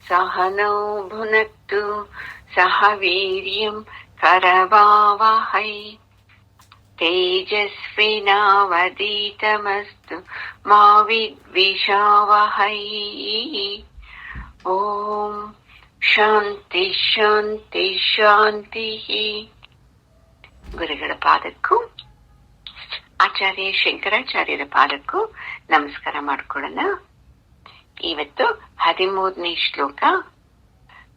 सहनौ भुनक्तु सह वीर्यं करवावहै तेजस्विनावधीतमस्तु मा विद्विषावहै। ಓಂ ಶಾಂತಿ ಶಾಂತಿ ಶಾಂತಿ. ಗುರುಗಳ ಪಾದಕ್ಕೂ ಆಚಾರ್ಯ ಶಂಕರಾಚಾರ್ಯರ ಪಾದಕ್ಕೂ ನಮಸ್ಕಾರ ಮಾಡ್ಕೊಳ್ಳೋಣ. ಇವತ್ತು 13ನೇ ಶ್ಲೋಕ.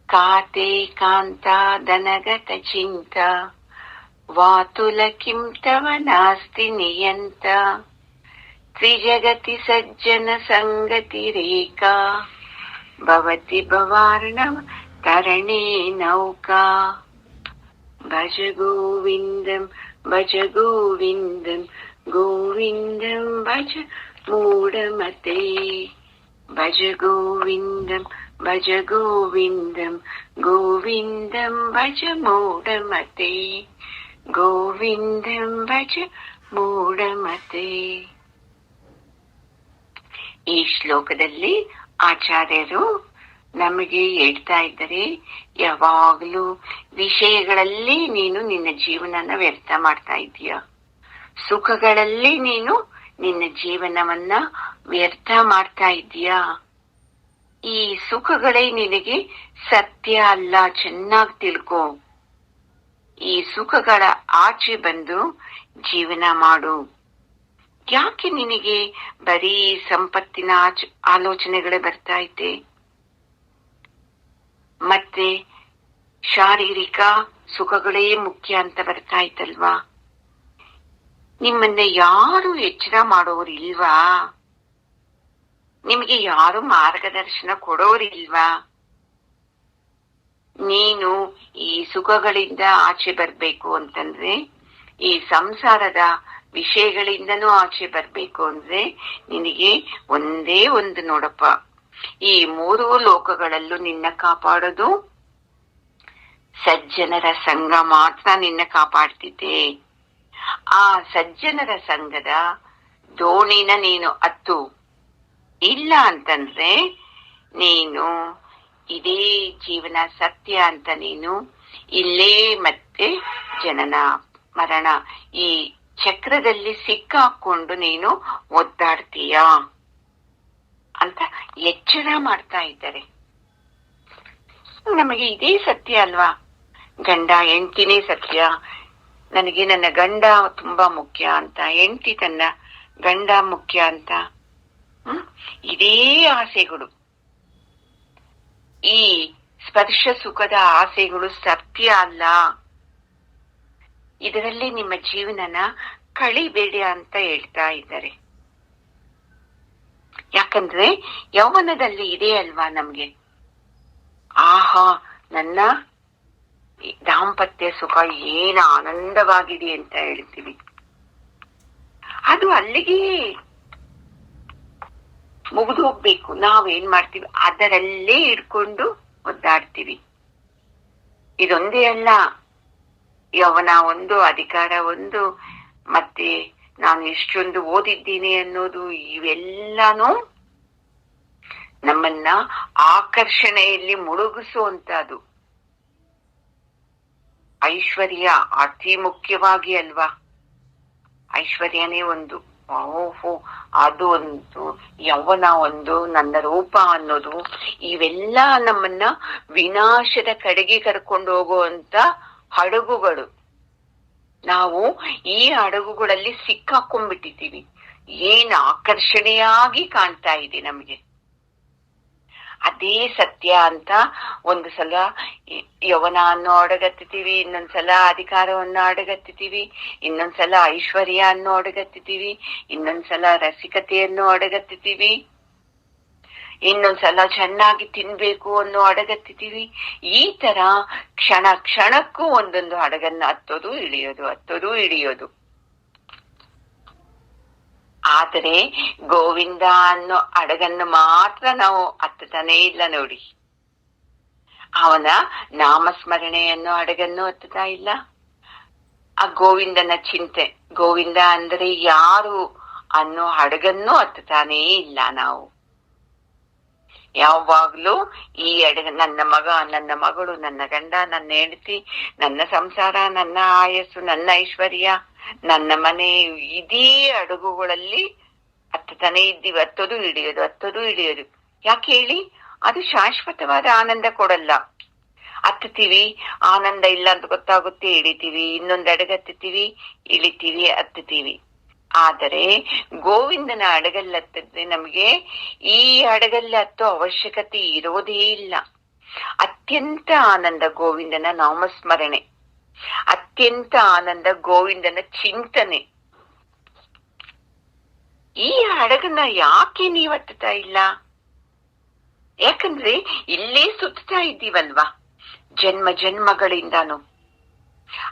ಕಾತೆ ಕಾಂತ ದನಗತ ಚಿಂತ ವಾತುಲ ಕಿಂ ತವ ನಾಸ್ತಿ ನಿಯಂತ ತ್ರಿಜಗತಿ ಸಜ್ಜನ ಸಂಗತಿ ರೇಖಾ ಭವತಿ ಭವಾರ್ಣವ ತರಣೇ ನೌಕಾ. ಭಜ ಗೋವಿಂದಂ ಭಜ ಗೋವಿಂದಂ ಗೋವಿಂದಂ ಭಜ ಮೂಢಮತೆ. ಭಜ ಗೋವಿಂದಂ ಭಜ ಗೋವಿಂದಂ ಗೋವಿಂದಂ ಭಜ ಮೂಢಮತೆ. ಗೋವಿಂದಂ ಭಜ ಮೂಢಮತೆ. ಈ ಶ್ಲೋಕದಲ್ಲಿ ಆಚಾರ್ಯರು ನಮಗೆ ಹೇಳ್ತಾ ಇದ್ದಾರೆ, ಯಾವಾಗಲೂ ವಿಷಯಗಳಲ್ಲಿ ನೀನು ನಿನ್ನ ಜೀವನನ ವ್ಯರ್ಥ ಮಾಡ್ತಾ ಇದೀಯ, ಸುಖಗಳಲ್ಲಿ ನೀನು ನಿನ್ನ ಜೀವನವನ್ನ ವ್ಯರ್ಥ ಮಾಡ್ತಾ ಇದೀಯಾ. ಈ ಸುಖಗಳೇ ನಿನಗೆ ಸತ್ಯ ಅಲ್ಲ, ಚೆನ್ನಾಗಿ ತಿಳ್ಕೊ. ಈ ಸುಖಗಳ ಆಚೆ ಬಂದು ಜೀವನ ಮಾಡು. ಯಾಕೆ ನಿನಗೆ ಬರೀ ಸಂಪತ್ತಿನ ಆಲೋಚನೆಗಳೇ ಬರ್ತಾ ಇದೆ? ಮತ್ತೆ ಶಾರೀರಿಕ ಸುಖಗಳೇ ಮುಖ್ಯ ಅಂತ ಬರ್ತಾ ಇತ್ತಲ್ವಾ? ನಿಮ್ಮನ್ನ ಯಾರು ಎಚ್ಚರ ಮಾಡೋರಿಲ್ವಾ? ನಿಮಗೆ ಯಾರು ಮಾರ್ಗದರ್ಶನ ಕೊಡೋರಿಲ್ವಾ? ನೀನು ಈ ಸುಖಗಳಿಂದ ಆಚೆ ಬರ್ಬೇಕು ಅಂತಂದ್ರೆ, ಈ ಸಂಸಾರದ ವಿಷಯಗಳಿಂದನೂ ಆಚೆ ಬರ್ಬೇಕು ಅಂದ್ರೆ ನಿನಗೆ ಒಂದೇ ಒಂದು ನೋಡಪ್ಪ, ಈ 3 ಲೋಕಗಳಲ್ಲೂ ನಿನ್ನ ಕಾಪಾಡೋದು ಸಜ್ಜನರ ಸಂಘ ಮಾತ್ರ ನಿನ್ನ ಕಾಪಾಡ್ತಿದ್ದೆ. ಆ ಸಜ್ಜನರ ಸಂಘದ ದೋಣಿನ ನೀನು ಹತ್ತು. ಇಲ್ಲ ಅಂತಂದ್ರೆ ನೀನು ಇದೇ ಜೀವನ ಸತ್ಯ ಅಂತ ನೀನು ಇಲ್ಲೇ ಮತ್ತೆ ಜನನ ಮರಣ ಈ ಚಕ್ರದಲ್ಲಿ ಸಿಕ್ಕಾಕೊಂಡು ನೀನು ಒದ್ದಾಡ್ತೀಯ ಅಂತ ಎಚ್ಚರ ಮಾಡ್ತಾ ಇದ್ದಾರೆ. ನಮಗೆ ಇದೇ ಸತ್ಯ ಅಲ್ವಾ? ಗಂಡ ಹೆಂಡತಿನೇ ಸತ್ಯ. ನನಗೆ ನನ್ನ ಗಂಡ ತುಂಬಾ ಮುಖ್ಯ ಅಂತ, ಹೆಂಡತಿ ತನ್ನ ಗಂಡ ಮುಖ್ಯ ಅಂತ. ಇದೇ ಆಸೆಗಳು, ಈ ಸ್ಪರ್ಶ ಸುಖದ ಆಸೆಗಳು ಸತ್ಯ ಅಲ್ಲ. ಇದರಲ್ಲಿ ನಿಮ್ಮ ಜೀವನನ ಕಳಿಬೇಡಿ ಅಂತ ಹೇಳ್ತಾ ಇದ್ದಾರೆ. ಯಾಕಂದ್ರೆ ಯೌವನದಲ್ಲಿ ಇದೆ ಅಲ್ವಾ ನಮ್ಗೆ, ಆಹಾ ನನ್ನ ದಾಂಪತ್ಯ ಸುಖ ಏನು ಆನಂದವಾಗಿದೆ ಅಂತ ಹೇಳ್ತೀವಿ. ಅದು ಅಲ್ಲಿಗೆ ಮುಗಿದು ಹೋಗ್ಬೇಕು. ನಾವೇನ್ ಮಾಡ್ತೀವಿ, ಅದರಲ್ಲೇ ಇಟ್ಕೊಂಡು ಒದ್ದಾಡ್ತೀವಿ. ಇದೊಂದೇ ಅಲ್ಲ, ಯೌವನ ಒಂದು, ಅಧಿಕಾರ ಒಂದು, ಮತ್ತೆ ನಾನು ಎಷ್ಟೊಂದು ಓದಿದ್ದೀನಿ ಅನ್ನೋದು, ಇವೆಲ್ಲಾನು ನಮ್ಮನ್ನ ಆಕರ್ಷಣೆಯಲ್ಲಿ ಮುಳುಗಿಸುವಂತದ್ದು. ಐಶ್ವರ್ಯ ಅತಿ ಮುಖ್ಯವಾಗಿ ಅಲ್ವಾ? ಐಶ್ವರ್ಯನೇ ಒಂದು, ಓಹೋ ಅದು ಒಂದು, ಯೌವನ ಒಂದು, ನನ್ನ ರೂಪ ಅನ್ನೋದು, ಇವೆಲ್ಲ ನಮ್ಮನ್ನ ವಿನಾಶದ ಕಡೆಗೆ ಕರ್ಕೊಂಡು ಹೋಗುವಂತ ಹಡಗುಗಳು. ನಾವು ಈ ಹಡಗುಗಳಲ್ಲಿ ಸಿಕ್ಕಾಕೊಂಡ್ಬಿಟ್ಟಿದ್ದೀವಿ. ಏನ್ ಆಕರ್ಷಣೆಯಾಗಿ ಕಾಣ್ತಾ ಇದೆ ನಮಗೆ, ಅದೇ ಸತ್ಯ ಅಂತ ಒಂದು ಸಲ ಯೌವನ ಅನ್ನೋ ಅಡಗತ್ತೀವಿ, ಇನ್ನೊಂದ್ಸಲ ಅಧಿಕಾರವನ್ನು ಅಡಗತ್ತೀವಿ, ಇನ್ನೊಂದ್ಸಲ ಐಶ್ವರ್ಯ ಅನ್ನೋ ಅಡಗತ್ತೀವಿ, ಇನ್ನೊಂದ್ಸಲ ರಸಿಕತೆಯನ್ನು ಅಡಗತ್ತೀವಿ, ಇನ್ನೊಂದ್ಸಲ ಚೆನ್ನಾಗಿ ತಿನ್ಬೇಕು ಅನ್ನೋ ಅಡಗತ್ತೀವಿ. ಈ ತರ ಕ್ಷಣ ಕ್ಷಣಕ್ಕೂ ಒಂದೊಂದು ಹಡಗನ್ನ ಹತ್ತೋದು ಇಳಿಯೋದು, ಹತ್ತೋದು ಇಳಿಯೋದು. ಆದರೆ ಗೋವಿಂದ ಅನ್ನೋ ಹಡಗನ್ನು ಮಾತ್ರ ನಾವು ಹತ್ತತಾನೇ ಇಲ್ಲ ನೋಡಿ. ಅವನ ನಾಮಸ್ಮರಣೆಯನ್ನು ಹಡಗನ್ನು ಹತ್ತುತ್ತಾ ಇಲ್ಲ. ಆ ಗೋವಿಂದನ ಚಿಂತೆ, ಗೋವಿಂದ ಅಂದ್ರೆ ಯಾರು ಅನ್ನೋ ಹಡಗನ್ನು ಹತ್ತತಾನೇ ಇಲ್ಲ ನಾವು. ಯಾವಾಗ್ಲೂ ಈ ನನ್ನ ಮಗ, ನನ್ನ ಮಗಳು, ನನ್ನ ಗಂಡ, ನನ್ನ ಹೆಂಡತಿ, ನನ್ನ ಸಂಸಾರ, ನನ್ನ ಆಯಸ್ಸು, ನನ್ನ ಐಶ್ವರ್ಯ, ನನ್ನ ಮನೆ, ಇದೇ ಅಡುಗುಗಳಲ್ಲಿ ಹತ್ತತಾನೆ ಇದ್ದೀವಿ. ಹತ್ತೋದು ಹಿಡಿಯೋದು. ಯಾಕೆ ಹೇಳಿ? ಅದು ಶಾಶ್ವತವಾದ ಆನಂದ ಕೊಡಲ್ಲ. ಹತ್ತುತ್ತೀವಿ, ಆನಂದ ಇಲ್ಲ ಅಂತ ಗೊತ್ತಾಗುತ್ತೆ, ಇಳಿತೀವಿ. ಇನ್ನೊಂದು ಅಡಗ ಹತ್ತುತ್ತೀವಿ, ಇಳಿತೀವಿ, ಹತ್ತುತ್ತೀವಿ. ಆದರೆ ಗೋವಿಂದನ ಹಡಗಲ್ಲಿ ಹತ್ತಿದ್ರೆ ನಮಗೆ ಈ ಹಡಗಲ್ಲಿ ಹತ್ತೋ ಅವಶ್ಯಕತೆ ಇರೋದೇ ಇಲ್ಲ. ಅತ್ಯಂತ ಆನಂದ ಗೋವಿಂದನ ನಾಮಸ್ಮರಣೆ, ಅತ್ಯಂತ ಆನಂದ ಗೋವಿಂದನ ಚಿಂತನೆ. ಈ ಹಡಗನ್ನ ಯಾಕೆ ನೀವು ಹತ್ತುತ್ತಾ ಇಲ್ಲ? ಯಾಕಂದ್ರೆ ಇಲ್ಲೇ ಸುತ್ತಾ ಇದ್ದೀವಲ್ವಾ ಜನ್ಮ ಜನ್ಮಗಳಿಂದಾನು.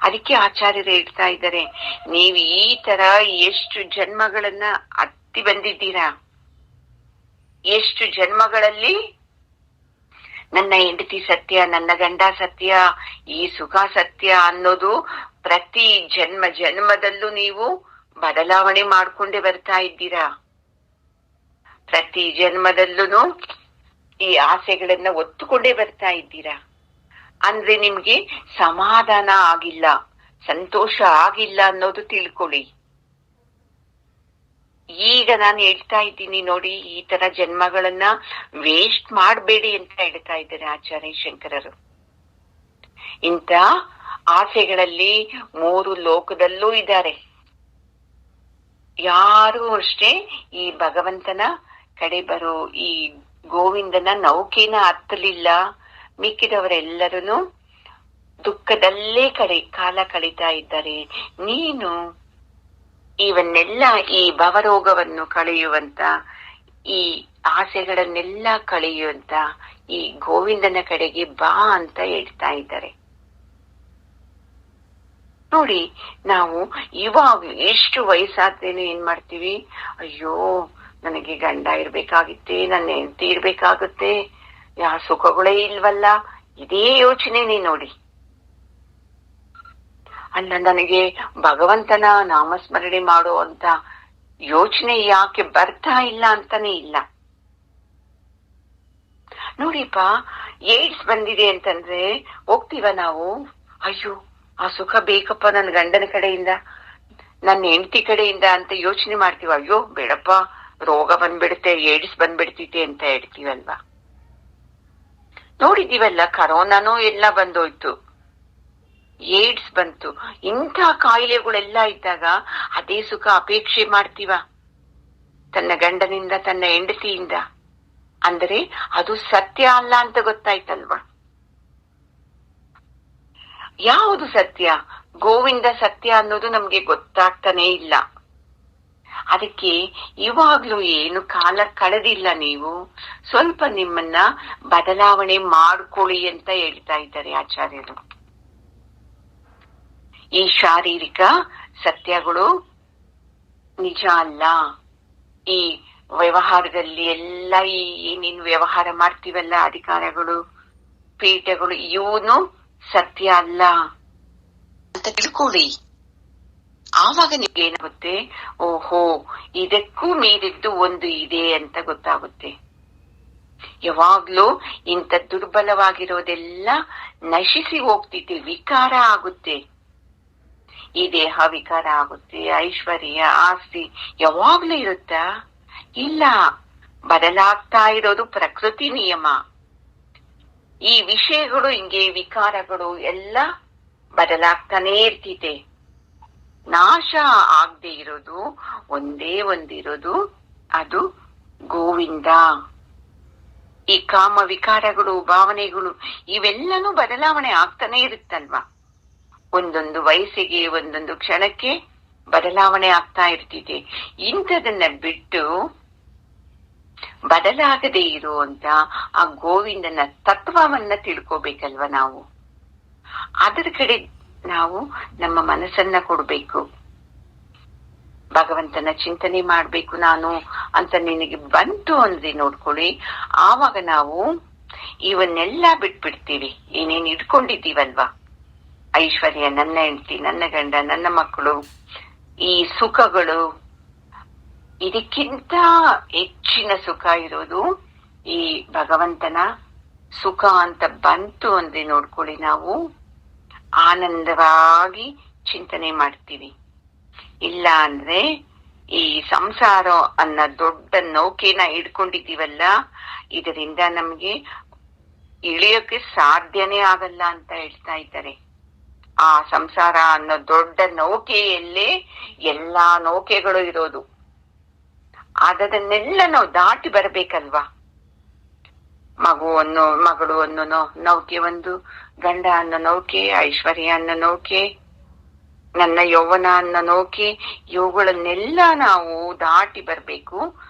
ಅದಕ್ಕೆ ಆಚಾರ್ಯರು ಹೇಳ್ತಾ ಇದ್ದಾರೆ, ನೀವು ಈ ತರ ಎಷ್ಟು ಜನ್ಮಗಳನ್ನ ಹತ್ತಿ ಬಂದಿದ್ದೀರಾ, ಎಷ್ಟು ಜನ್ಮಗಳಲ್ಲಿ ನನ್ನ ಹೆಂಡತಿ ಸತ್ಯ, ನನ್ನ ಗಂಡ ಸತ್ಯ, ಈ ಸುಖ ಸತ್ಯ ಅನ್ನೋದು ಪ್ರತಿ ಜನ್ಮ ಜನ್ಮದಲ್ಲೂ ನೀವು ಬದಲಾವಣೆ ಮಾಡ್ಕೊಂಡೇ ಬರ್ತಾ ಇದ್ದೀರಾ. ಪ್ರತಿ ಜನ್ಮದಲ್ಲೂ ಈ ಆಸೆಗಳನ್ನ ಒತ್ತುಕೊಂಡೇ ಬರ್ತಾ ಇದ್ದೀರಾ. ಅಂದ್ರೆ ನಿಮ್ಗೆ ಸಮಾಧಾನ ಆಗಿಲ್ಲ, ಸಂತೋಷ ಆಗಿಲ್ಲ ಅನ್ನೋದು ತಿಳ್ಕೊಳ್ಳಿ. ಈಗ ನಾನು ಹೇಳ್ತಾ ಇದ್ದೀನಿ ನೋಡಿ, ಈ ತರ ಜನ್ಮಗಳನ್ನ ವೇಸ್ಟ್ ಮಾಡಬೇಡಿ ಅಂತ ಹೇಳ್ತಾ ಇದ್ದಾರೆ ಆಚಾರ್ಯ ಶಂಕರರು. ಇಂಥ ಆಸೆಗಳಲ್ಲಿ 3 ಲೋಕದಲ್ಲೂ ಇದ್ದಾರೆ. ಯಾರು ಅಷ್ಟೇ ಈ ಭಗವಂತನ ಕಡೆ ಬರೋ ಈ ಗೋವಿಂದನ ನೌಕೆನ ಹತ್ತಲಿಲ್ಲ. ಮಿಕ್ಕಿದವರೆಲ್ಲರೂ ದುಃಖದಲ್ಲೇ ಕಾಲ ಕಳೀತಾ ಇದ್ದಾರೆ. ನೀನು ಇವನ್ನೆಲ್ಲ, ಈ ಭವರೋಗವನ್ನು ಕಳೆಯುವಂತ, ಈ ಆಸೆಗಳನ್ನೆಲ್ಲ ಕಳೆಯುವಂತ ಈ ಗೋವಿಂದನ ಕಡೆಗೆ ಬಾ ಅಂತ ಹೇಳ್ತಾ ಇದ್ದಾರೆ. ನೋಡಿ, ನಾವು ಇವಾಗ ಎಷ್ಟು ವಯಸ್ಸಾದ್ರೇನು ಏನ್ ಮಾಡ್ತೀವಿ? ಅಯ್ಯೋ, ನನಗೆ ಗಂಡ ಇರ್ಬೇಕಾಗಿತ್ತೆ, ನನ್ನ ಹೆಂಡತಿ ಇರ್ಬೇಕಾಗುತ್ತೆ, ಯಾವ ಸುಖಗಳೇ ಇಲ್ವಲ್ಲ, ಇದೇ ಯೋಚನೆನೇ ನೋಡಿ. ಅಲ್ಲ, ನನಗೆ ಭಗವಂತನ ನಾಮಸ್ಮರಣೆ ಮಾಡುವಂತ ಯೋಚನೆ ಯಾಕೆ ಬರ್ತಾ ಇಲ್ಲ ಅಂತಾನೆ ಇಲ್ಲ. ನೋಡಿಪ್ಪ, ಏಡ್ಸ್ ಬಂದಿದೆ ಅಂತಂದ್ರೆ ಹೋಗ್ತೀವ ನಾವು, ಅಯ್ಯೋ ಆ ಸುಖ ಬೇಕಪ್ಪ ನನ್ನ ಗಂಡನ ಕಡೆಯಿಂದ, ನನ್ನ ಹೆಂಡತಿ ಕಡೆಯಿಂದ ಅಂತ ಯೋಚನೆ ಮಾಡ್ತೀವ. ಅಯ್ಯೋ ಬೇಡಪ್ಪ, ರೋಗ ಬಂದ್ಬಿಡುತ್ತೆ, ಏಡ್ಸ್ ಬಂದ್ಬಿಡ್ತೈತೆ ಅಂತ ಹೇಳ್ತೀವಲ್ವಾ. ನೋಡಿದೀವಲ್ಲ, ಕರೋನಾನೂ ಎಲ್ಲ ಬಂದೋಯ್ತು, ಏಡ್ಸ್ ಬಂತು. ಇಂಥ ಕಾಯಿಲೆಗಳೆಲ್ಲ ಇದ್ದಾಗ ಅದೇ ಸುಖ ಅಪೇಕ್ಷೆ ಮಾಡ್ತೀವ ತನ್ನ ಗಂಡನಿಂದ, ತನ್ನ ಹೆಂಡತಿಯಿಂದ. ಅಂದರೆ ಅದು ಸತ್ಯ ಅಲ್ಲ ಅಂತ ಗೊತ್ತಾಯ್ತಲ್ವಾ. ಯಾವುದು ಸತ್ಯ? ಗೋವಿಂದ ಸತ್ಯ ಅನ್ನೋದು ನಮ್ಗೆ ಗೊತ್ತಾಗ್ತಾನೆ ಇಲ್ಲ. ಅದಕ್ಕೆ ಇವಾಗ್ಲೂ ಏನು ಕಾಲ ಕಳೆದಿಲ್ಲ, ನೀವು ಸ್ವಲ್ಪ ನಿಮ್ಮನ್ನ ಬದಲಾವಣೆ ಮಾಡ್ಕೊಳ್ಳಿ ಅಂತ ಹೇಳ್ತಾ ಇದ್ದಾರೆ ಆಚಾರ್ಯರು. ಈ ಶಾರೀರಿಕ ಸತ್ಯಗಳು ನಿಜ ಅಲ್ಲ. ಈ ವ್ಯವಹಾರದಲ್ಲಿ ಎಲ್ಲ ಏನೇನು ವ್ಯವಹಾರ ಮಾಡ್ತೀವಲ್ಲ, ಅಧಿಕಾರಗಳು, ಪೀಠಗಳು, ಇವನು ಸತ್ಯ ಅಲ್ಲ ಅಂತ ತಿಳ್ಕೊಳ್ಳಿ. ಆವಾಗ ನಿಮ್ಗೆ ಏನಾಗುತ್ತೆ, ಓಹೋ ಇದಕ್ಕೂ ಮೀರಿದ್ದು ಒಂದು ಇದೆ ಅಂತ ಗೊತ್ತಾಗುತ್ತೆ. ಯಾವಾಗ್ಲೂ ಇಂಥ ದುರ್ಬಲವಾಗಿರೋದೆಲ್ಲ ನಶಿಸಿ ಹೋಗ್ತಿದೆ, ವಿಕಾರ ಆಗುತ್ತೆ. ಈ ದೇಹ ವಿಕಾರ ಆಗುತ್ತೆ, ಐಶ್ವರ್ಯ, ಆಸ್ತಿ ಯಾವಾಗ್ಲೂ ಇರುತ್ತಾ? ಇಲ್ಲ, ಬದಲಾಗ್ತಾ ಇರೋದು ಪ್ರಕೃತಿ ನಿಯಮ. ಈ ವಿಷಯಗಳು ಹಿಂಗೆ, ವಿಕಾರಗಳು ಎಲ್ಲ ಬದಲಾಗ್ತಾನೆ ಇರ್ತಿದೆ. ನಾಶ ಆಗದೆ ಇರೋದು ಒಂದೇ ಒಂದಿರೋದು, ಅದು ಗೋವಿಂದ. ಈ ಕಾಮ ವಿಕಾರಗಳು, ಭಾವನೆಗಳು ಇವೆಲ್ಲನೂ ಬದಲಾವಣೆ ಆಗ್ತಾನೆ ಇರುತ್ತಲ್ವಾ. ಒಂದೊಂದು ವಯಸ್ಸಿಗೆ, ಒಂದೊಂದು ಕ್ಷಣಕ್ಕೆ ಬದಲಾವಣೆ ಆಗ್ತಾ ಇರ್ತಿದೆ. ಇಂಥದನ್ನ ಬಿಟ್ಟು ಬದಲಾಗದೆ ಇರುವಂತ ಆ ಗೋವಿಂದನ ತತ್ವವನ್ನ ತಿಳ್ಕೋಬೇಕಲ್ವ ನಾವು. ಅದರ ಕಡೆ ನಾವು ನಮ್ಮ ಮನಸ್ಸನ್ನ ಕೊಡ್ಬೇಕು. ಭಗವಂತನ ಚಿಂತನೆ ಮಾಡ್ಬೇಕು ನಾನು ಅಂತ ನಿನಗೆ ಬಂತು ಅಂದ್ರೆ ನೋಡ್ಕೊಳ್ಳಿ, ಆವಾಗ ನಾವು ಇವನ್ನೆಲ್ಲ ಬಿಟ್ಬಿಡ್ತೀವಿ. ಏನೇನ್ ಇಟ್ಕೊಂಡಿದ್ದೀವಲ್ವಾ, ಐಶ್ವರ್ಯ, ನನ್ನ ಹೆಂಡತಿ, ನನ್ನ ಗಂಡ, ನನ್ನ ಮಕ್ಕಳು, ಈ ಸುಖಗಳು, ಇದಕ್ಕಿಂತ ಹೆಚ್ಚಿನ ಸುಖ ಇರೋದು ಈ ಭಗವಂತನ ಸುಖ ಅಂತ ಬಂತು ಅಂದ್ರೆ ನೋಡ್ಕೊಳ್ಳಿ, ನಾವು ಆನಂದವಾಗಿ ಚಿಂತನೆ ಮಾಡ್ತೀವಿ. ಇಲ್ಲ ಅಂದ್ರೆ ಈ ಸಂಸಾರ ಅನ್ನೋ ದೊಡ್ಡ ನೌಕೆನ ಹಿಡ್ಕೊಂಡಿದ್ದೀವಲ್ಲ, ಇದರಿಂದ ನಮ್ಗೆ ಇಳಿಯೋಕೆ ಸಾಧ್ಯನೇ ಆಗಲ್ಲ ಅಂತ ಹೇಳ್ತಾ ಇದ್ದಾರೆ. ಆ ಸಂಸಾರ ಅನ್ನೋ ದೊಡ್ಡ ನೌಕೆಯಲ್ಲೇ ಎಲ್ಲಾ ನೌಕೆಗಳು ಇರೋದು. ಅದನ್ನೆಲ್ಲ ನಾವು ದಾಟಿ ಬರಬೇಕಲ್ವಾ. ಮಗಳು ಅನ್ನೋ ನೌಕೆ ಒಂದು, ಗಂಡ ಅನ್ನೋ ನೌಕೆ, ಐಶ್ವರ್ಯ ಅನ್ನೋ ನೌಕೆ, ನನ್ನ ಯೌವನ ಅನ್ನೋ ನೌಕೆ, ಇವುಗಳನ್ನೆಲ್ಲ ನಾವು ದಾಟಿ ಬರ್ಬೇಕು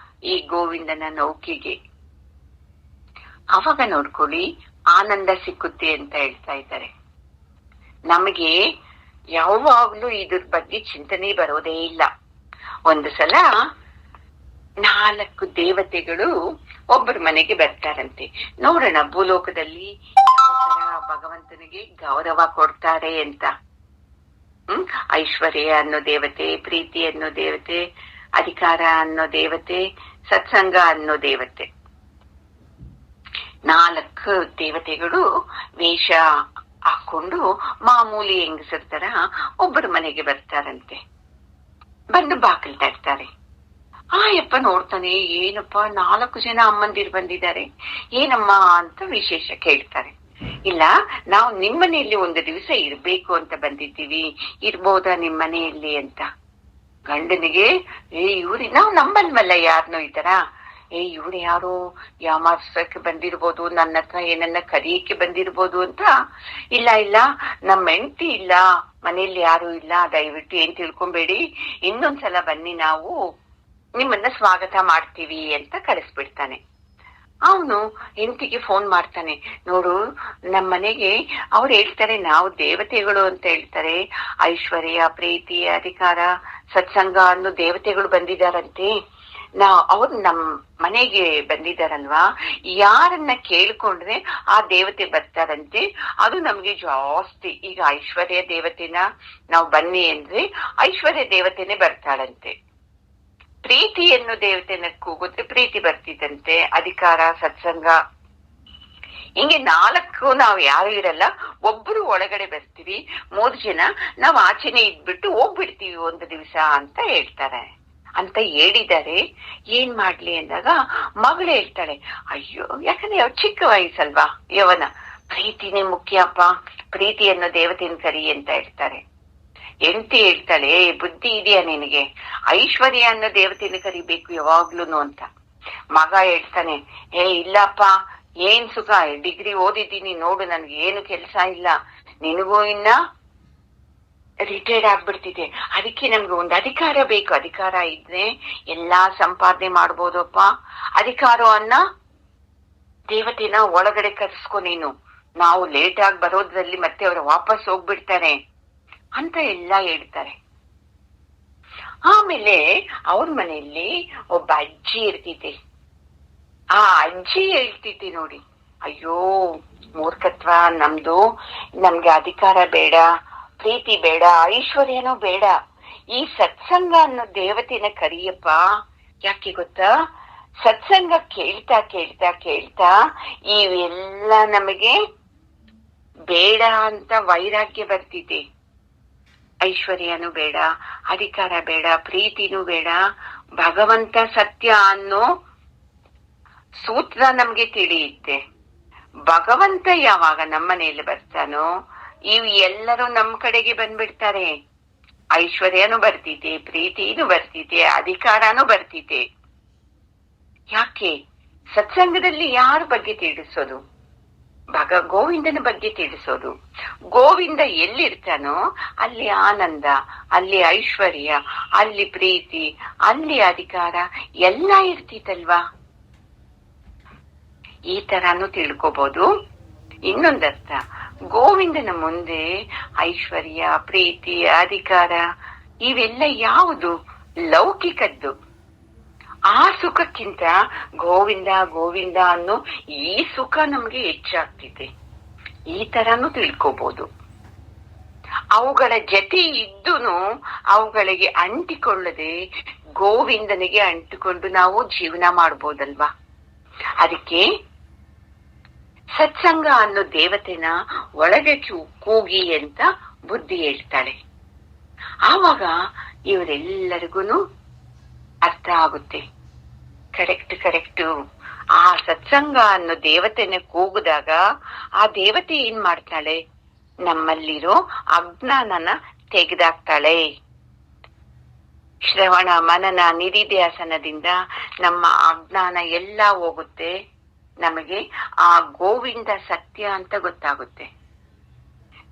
ಈ ಗೋವಿಂದನ ನೌಕೆಗೆ. ಅವಾಗ ನೋಡ್ಕೊಳ್ಳಿ ಆನಂದ ಸಿಕ್ಕುತ್ತೆ ಅಂತ ಹೇಳ್ತಾ ಇದ್ದಾರೆ. ನಮಗೆ ಯಾವಾಗ್ಲೂ ಇದ್ರ ಬಗ್ಗೆ ಚಿಂತನೆ ಬರೋದೇ ಇಲ್ಲ. ಒಂದು ಸಲ 4 ದೇವತೆಗಳು ಒಬ್ಬರ ಮನೆಗೆ ಬರ್ತಾರಂತೆ. ನೋಡೋಣ ಭೂಲೋಕದಲ್ಲಿ ಯಾವ ತರ ಭಗವಂತನಿಗೆ ಗೌರವ ಕೊಡ್ತಾರೆ ಅಂತ. ಐಶ್ವರ್ಯ ಅನ್ನೋ ದೇವತೆ, ಪ್ರೀತಿ ಅನ್ನೋ ದೇವತೆ, ಅಧಿಕಾರ ಅನ್ನೋ ದೇವತೆ, ಸತ್ಸಂಗ ಅನ್ನೋ ದೇವತೆ, 4 ದೇವತೆಗಳು ವೇಷ ಹಾಕೊಂಡು ಮಾಮೂಲಿ ಹೆಂಗಸರ ತರ ಒಬ್ಬರ ಮನೆಗೆ ಬರ್ತಾರಂತೆ. ಬಂದು ಬಾಕಲ್ ತಟ್ತಾರೆ. ಯಪ್ಪ ನೋಡ್ತಾನೆ, ಏನಪ್ಪ 4 ಜನ ಅಮ್ಮಂದಿರು ಬಂದಿದ್ದಾರೆ, ಏನಮ್ಮ ಅಂತ ವಿಶೇಷ ಕೇಳ್ತಾರೆ. ಇಲ್ಲ, ನಾವು ನಿಮ್ಮನೆಯಲ್ಲಿ ಒಂದು ದಿವಸ ಇರ್ಬೇಕು ಅಂತ ಬಂದಿದ್ದೀವಿ, ಇರ್ಬೋದಾ ನಿಮ್ಮನೆಯಲ್ಲಿ ಅಂತ. ಗಂಡನಿಗೆ ನಾವು ನಂಬಲ್ವಲ್ಲ ಯಾರನ್ನೋ ಈ ತರ, ಇವ್ರು ಯಾರು ಯಾಮಾರ್ಸಕ್ಕೆ ಬಂದಿರ್ಬೋದು, ನನ್ನ ಹತ್ರ ಏನನ್ನ ಕರಿಯಕ್ಕೆ ಬಂದಿರ್ಬೋದು ಅಂತ. ಇಲ್ಲ ನಮ್ಮ ಹೆಂಡತಿ ಇಲ್ಲ, ಮನೆಯಲ್ಲಿ ಯಾರು ಇಲ್ಲ, ದಯವಿಟ್ಟು ಏನ್ ತಿಳ್ಕೊಂಬೇಡಿ, ಇನ್ನೊಂದ್ಸಲ ಬನ್ನಿ, ನಾವು ನಿಮ್ಮನ್ನ ಸ್ವಾಗತ ಮಾಡ್ತೀವಿ ಅಂತ ಕಳಿಸ್ಬಿಡ್ತಾನೆ. ಅವನು ಹೆಂಡತಿಗೆ ಫೋನ್ ಮಾಡ್ತಾನೆ, ನೋಡು ನಮ್ಮ ಮನೆಗೆ ಅವ್ರು ಹೇಳ್ತಾರೆ ನಾವು ದೇವತೆಗಳು ಅಂತ ಹೇಳ್ತಾರೆ, ಐಶ್ವರ್ಯ, ಪ್ರೀತಿ, ಅಧಿಕಾರ, ಸತ್ಸಂಗ ಅನ್ನೋ ದೇವತೆಗಳು ಬಂದಿದಾರಂತೆ, ಅವ್ರು ನಮ್ ಮನೆಗೆ ಬಂದಿದಾರಲ್ವಾ, ಯಾರನ್ನ ಕೇಳ್ಕೊಂಡ್ರೆ ಆ ದೇವತೆ ಬರ್ತಾರಂತೆ, ಅದು ನಮ್ಗೆ ಜಾಸ್ತಿ. ಈಗ ಐಶ್ವರ್ಯ ದೇವತೆನ ನಾವು ಬನ್ನಿ ಅಂದ್ರೆ ಐಶ್ವರ್ಯ ದೇವತೆನೆ ಬರ್ತಾಳಂತೆ, ಪ್ರೀತಿ ಅನ್ನೋ ದೇವತೆನ ಕೂಗಿದ್ರೆ ಪ್ರೀತಿ ಬರ್ತಿದಂತೆ, ಅಧಿಕಾರ, ಸತ್ಸಂಗ, ಹಿಂಗೆ 4 ನಾವು ಯಾರು ಇರಲ್ಲ, ಒಬ್ರು ಒಳಗಡೆ ಬರ್ತೀವಿ, 3 ಜನ ನಾವ್ ಆಚೆನೆ ಇದ್ಬಿಟ್ಟು ಹೋಗ್ಬಿಡ್ತೀವಿ ಒಂದು ದಿವಸ ಅಂತ ಹೇಳ್ತಾರೆ ಅಂತ ಹೇಳಿದ್ದಾರೆ. ಏನ್ ಮಾಡ್ಲಿ ಅಂದಾಗ ಮಗಳು ಹೇಳ್ತಾಳೆ, ಅಯ್ಯೋ ಯಾಕಂದ್ರೆ ಚಿಕ್ಕ ವಯಸ್ಸಲ್ವಾ, ಯವನ, ಪ್ರೀತಿನೇ ಮುಖ್ಯಪ್ಪ, ಪ್ರೀತಿ ಅನ್ನೋ ದೇವತೆನ ಕರಿ ಅಂತ ಹೇಳ್ತಾರೆ. ಹೆಂಡತಿ ಹೇಳ್ತಾಳೆ, ಬುದ್ಧಿ ಇದೆಯಾ ನಿನಗೆ, ಐಶ್ವರ್ಯ ಅನ್ನೋ ದೇವತೆನ ಕರಿಬೇಕು ಯಾವಾಗ್ಲೂನು ಅಂತ. ಮಗ ಹೇಳ್ತಾನೆ, ಇಲ್ಲಪ್ಪ, ಏನ್ ಸುಖ, ಡಿಗ್ರಿ ಓದಿದ್ದೀನಿ ನೋಡು, ನನ್ಗೆ ಏನು ಕೆಲ್ಸ ಇಲ್ಲ, ನಿನಗೂ ಇನ್ನ ರಿಟೈರ್ಡ್ ಆಗ್ಬಿಡ್ತಿದೆ, ಅದಕ್ಕೆ ನಮ್ಗೆ ಒಂದು ಅಧಿಕಾರ ಬೇಕು, ಅಧಿಕಾರ ಇದ್ರೆ ಎಲ್ಲಾ ಸಂಪಾದನೆ ಮಾಡ್ಬೋದಪ್ಪ, ಅಧಿಕಾರ ಅನ್ನ ದೇವತೆನ ಒಳಗಡೆ ಕರ್ಸ್ಕೊ ನೀನು, ನಾವು ಲೇಟ್ ಆಗಿ ಬರೋದ್ರಲ್ಲಿ ಮತ್ತೆ ಅವ್ರು ವಾಪಸ್ ಹೋಗ್ಬಿಡ್ತಾರೆ ಅಂತ ಎಲ್ಲ ಹೇಳ್ತಾರೆ. ಆಮೇಲೆ ಅವ್ರ ಮನೆಯಲ್ಲಿ ಒಬ್ಬ ಅಜ್ಜಿ ಇರ್ತಿದೆ. ಆ ಅಜ್ಜಿ ಹೇಳ್ತಿದ್ದೆ ನೋಡಿ, ಅಯ್ಯೋ ಮೂರ್ಖತ್ವ ನಮ್ದು, ನಮ್ಗೆ ಅಧಿಕಾರ ಬೇಡ, ಪ್ರೀತಿ ಬೇಡ, ಐಶ್ವರ್ಯನೂ ಬೇಡ, ಈ ಸತ್ಸಂಗ ಅನ್ನೋ ದೇವತೆನ ಕರಿಯಪ್ಪ. ಯಾಕೆ ಗೊತ್ತಾ, ಸತ್ಸಂಗ ಕೇಳ್ತಾ ಕೇಳ್ತಾ ಕೇಳ್ತಾ ಇವೆಲ್ಲ ನಮಗೆ ಬೇಡ ಅಂತ ವೈರಾಗ್ಯ ಬರ್ತಿದೆ. ಐಶ್ವರ್ಯನೂ ಬೇಡ, ಅಧಿಕಾರ ಬೇಡ, ಪ್ರೀತಿನೂ ಬೇಡ, ಭಗವಂತ ಸತ್ಯ ಅನ್ನೋ ಸೂತ್ರ ನಮ್ಗೆ ತಿಳಿಯುತ್ತೆ. ಭಗವಂತ ಯಾವಾಗ ನಮ್ಮನೆಯಲ್ಲಿ ಬರ್ತಾನೋ ಇವು ಎಲ್ಲರೂ ನಮ್ ಕಡೆಗೆ ಬಂದ್ಬಿಡ್ತಾರೆ. ಐಶ್ವರ್ಯನೂ ಬರ್ತಿದೆ, ಪ್ರೀತಿನೂ ಬರ್ತಿದೆ, ಅಧಿಕಾರನೂ ಬರ್ತಿದೆ. ಯಾಕೆ? ಸತ್ಸಂಗದಲ್ಲಿ ಯಾರ ಬಗ್ಗೆ ತಿಳಿಸೋದು? ಗೋವಿಂದನ ಬಗ್ಗೆ ತಿಳಿಸೋದು. ಗೋವಿಂದ ಎಲ್ಲಿರ್ತಾನೋ ಅಲ್ಲಿ ಆನಂದ, ಅಲ್ಲಿ ಐಶ್ವರ್ಯ, ಅಲ್ಲಿ ಪ್ರೀತಿ, ಅಲ್ಲಿ ಅಧಿಕಾರ ಎಲ್ಲ ಇರ್ತಿತ್ತಲ್ವಾ. ಈ ತರಾನು ತಿಳ್ಕೋಬಹುದು. ಇನ್ನೊಂದರ್ಥ, ಗೋವಿಂದನ ಮುಂದೆ ಐಶ್ವರ್ಯ, ಪ್ರೀತಿ, ಅಧಿಕಾರ ಇವೆಲ್ಲ ಯಾವುದು? ಲೌಕಿಕದ್ದು. ಆ ಸುಖಕ್ಕಿಂತ ಗೋವಿಂದ ಗೋವಿಂದ ಅನ್ನೋ ಈ ಸುಖ ನಮ್ಗೆ ಹೆಚ್ಚಾಗ್ತಿದೆ. ಈ ತರಾನು ತಿಳ್ಕೋಬಹುದು. ಅವುಗಳ ಜೊತೆ ಇದ್ದೂನು ಅವುಗಳಿಗೆ ಅಂಟಿಕೊಳ್ಳದೆ ಗೋವಿಂದನಿಗೆ ಅಂಟಿಕೊಂಡು ನಾವು ಜೀವನ ಮಾಡ್ಬೋದಲ್ವಾ. ಅದಕ್ಕೆ ಸತ್ಸಂಗ ಅನ್ನೋ ದೇವತೆನ ಒಳಗೆ ಕೂಗಿ ಅಂತ ಬುದ್ಧಿ ಹೇಳ್ತಾಳೆ. ಆವಾಗ ಇವರೆಲ್ಲರಿಗೂ ಅರ್ಥ ಆಗುತ್ತೆ. ಕರೆಕ್ಟ್. ಆ ಸತ್ಸಂಗ ಅನ್ನೋ ದೇವತೆನ ಕೂಗಿದಾಗ ಆ ದೇವತೆ ಏನ್ ಮಾಡ್ತಾಳೆ, ನಮ್ಮಲ್ಲಿರೋ ಅಜ್ಞಾನನ ತೆಗೆದಾಕ್ತಾಳೆ. ಶ್ರವಣ ಮನನ ನಿಧಿಧ್ಯಾಸನದಿಂದ ನಮ್ಮ ಅಜ್ಞಾನ ಎಲ್ಲ ಹೋಗುತ್ತೆ. ನಮಗೆ ಆ ಗೋವಿಂದ ಸತ್ಯ ಅಂತ ಗೊತ್ತಾಗುತ್ತೆ.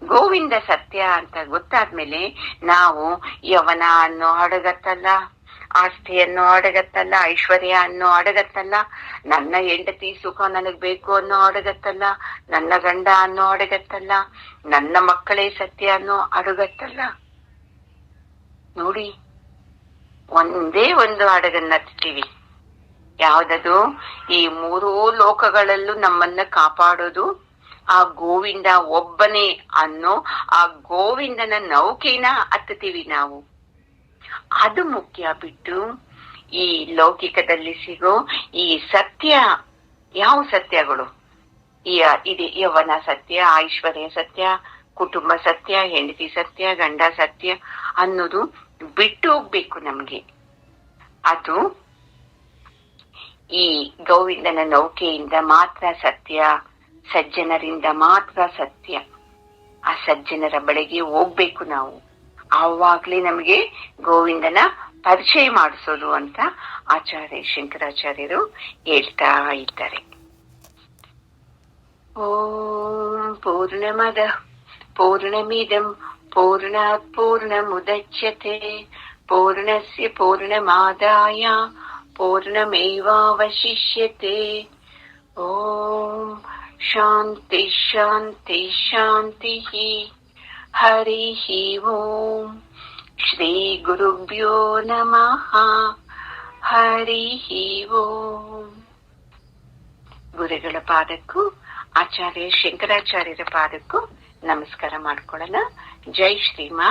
ಗೋವಿಂದ ಸತ್ಯ ಅಂತ ಗೊತ್ತಾದ್ಮೇಲೆ ನಾವು ಯವನ ಅನ್ನೋ ಅಡಗತ್ತಲ್ಲ, ಆಸ್ತಿಯನ್ನು ಅಡಗತ್ತಲ್ಲ, ಐಶ್ವರ್ಯ ಅನ್ನೋ ಅಡಗತ್ತಲ್ಲ, ನನ್ನ ಹೆಂಡತಿ ಸುಖ ನನಗ್ ಬೇಕು ಅನ್ನೋ ಅಡಗತ್ತಲ್ಲ, ನನ್ನ ಗಂಡ ಅನ್ನೋ ಅಡಗತ್ತಲ್ಲ, ನನ್ನ ಮಕ್ಕಳೇ ಸತ್ಯ ಅನ್ನೋ ಅಡಗತ್ತಲ್ಲ. ನೋಡಿ, ಒಂದೇ ಒಂದು ಹಡಗನ್ನ ಹತ್ತೀವಿ. ಯಾವ್ದದು? ಈ ಮೂರೂ ಲೋಕಗಳಲ್ಲೂ ನಮ್ಮನ್ನ ಕಾಪಾಡೋದು ಆ ಗೋವಿಂದ ಒಬ್ಬನೇ ಅನ್ನೋ ಆ ಗೋವಿಂದನ ನೌಕೆನ ಹತ್ತುತ್ತೀವಿ ನಾವು. ಅದು ಮುಖ್ಯ ಬಿಟ್ಟು ಈ ಲೌಕಿಕದಲ್ಲಿ ಸಿಗೋ ಈ ಸತ್ಯ, ಯಾವ ಸತ್ಯಗಳು, ಇದೆ ಯವನ ಸತ್ಯ, ಐಶ್ವರ್ಯ ಸತ್ಯ, ಕುಟುಂಬ ಸತ್ಯ, ಹೆಂಡತಿ ಸತ್ಯ, ಗಂಡ ಸತ್ಯ ಅನ್ನೋದು ಬಿಟ್ಟು ಹೋಗ್ಬೇಕು ನಮ್ಗೆ. ಅದು ಈ ಗೋವಿಂದನ ನೌಕೆಯಿಂದ ಮಾತ್ರ ಸತ್ಯ, ಸಜ್ಜನರಿಂದ ಮಾತ್ರ ಸತ್ಯ. ಆ ಸಜ್ಜನರ ಬಳಿಗೆ ಹೋಗ್ಬೇಕು ನಾವು. ಆವಾಗ್ಲೇ ನಮಗೆ ಗೋವಿಂದನ ಪರಿಚಯ ಮಾಡಿಸೋದು ಅಂತ ಆಚಾರ್ಯ ಶಂಕರಾಚಾರ್ಯರು ಹೇಳ್ತಾ ಇದ್ದಾರೆ. ಓಂ ಪೂರ್ಣಮದ ಪೂರ್ಣಮಿದಂ ಪೂರ್ಣಾತ್ ಪೂರ್ಣಮುದಚ್ಯತೆ ಪೂರ್ಣಸ್ಯ ಪೂರ್ಣಮಾದಾಯ ಪೂರ್ಣಮೇವಾವಶಿಷ್ಯತೆ. ಓಂ ಶಾಂತಿ ಶಾಂತಿ ಶಾಂತಿ. ಹರಿ ಓಂ. ಶ್ರೀ ಗುರುಭ್ಯೋ ನಮಃ. ಹರಿ ಓಂ. ಗುರುಗಳ ಪಾದಕ್ಕೂ ಆಚಾರ್ಯ ಶಂಕರಾಚಾರ್ಯರ ಪಾದಕ್ಕೂ ನಮಸ್ಕಾರ ಮಾಡ್ಕೊಳ್ಳೋಣ. ಜೈ ಶ್ರೀಮಾ.